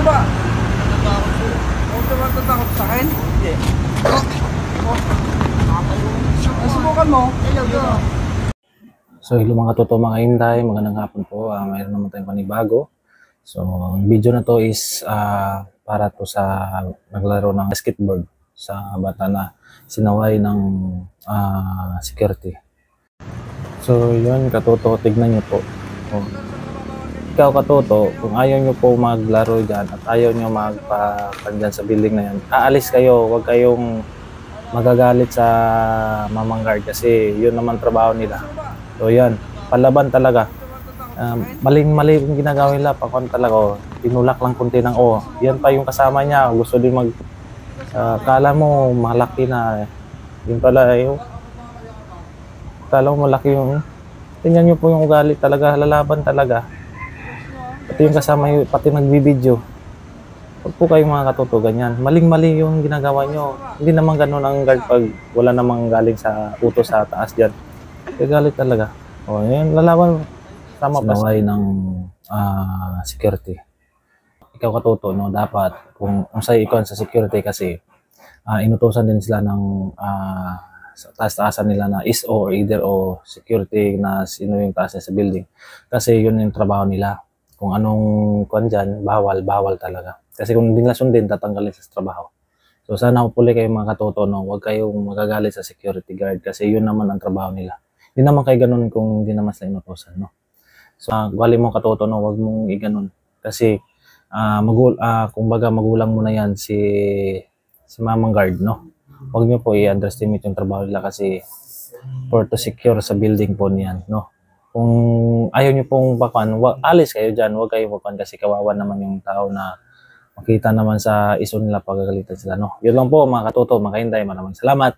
ba? Huwag ka matatakot sa akin? Hindi. Nasubukan mo? So, hello mga totoo mga hinday, magandang hapon po. Mayroon naman tayong panibago. So, ang video na to is para to sa naglaro ng basketball sa bata na sinaway ng security. So, yun, katoto, tignan nyo po. Oh. Ikaw katoto, kung ayaw nyo po maglaro dyan at ayaw nyo magpakandyan sa building na yan, aalis kayo, huwag kayong magagalit sa mamang guard kasi yun naman trabaho nila. So yan, palaban talaga. Maling-mali yung ginagawa nila. Pakon talaga, tinulak lang kunti ng yan pa yung kasama niya. Gusto din kala mo malaki na. Yun pala kala mo malaki yung. Tingnan nyo po yung ugali talaga. Lalaban talaga. Pati yung kasama yun, pati nagbibideo. Huwag po kayong mga katoto ganyan. Maling-mali yung ginagawa nyo. Hindi naman ganun ang guard pag wala namang galing sa utos sa taas dyan. Galit talaga. Yun, lalaban. Tama pa sinaway ng security. Ikaw katoto, no, dapat kung sa'yo ikaw sa security kasi inutusan din sila ng sa taas-taasan nila na ISO or either o security na sino yung taas sa building. Kasi yun yung trabaho nila. Kung anong kuwan dyan, bawal talaga. Kasi kung hindi nila sundin, tatanggalin sa trabaho. So sana hopefully kayo mga katoto, no, huwag kayong magagalit sa security guard kasi yun naman ang trabaho nila. Hindi naman kayo ganun kung hindi naman sila inutusan, no? So, wali mong katoto, no, huwag mong iganon. Kasi, kumbaga magulang mo na yan si mamang guard, no? Huwag nyo po i-underestimate yung trabaho nila kasi for to secure sa building po niyan, no? Kung ayaw nyo pong bakuan, alis kayo dyan, huwag kayo bakuan kasi kawawa naman yung tao na makita naman sa iso nila pagagalitan sila, no? Yun lang po mga katoto, mga kahinday, maraming salamat.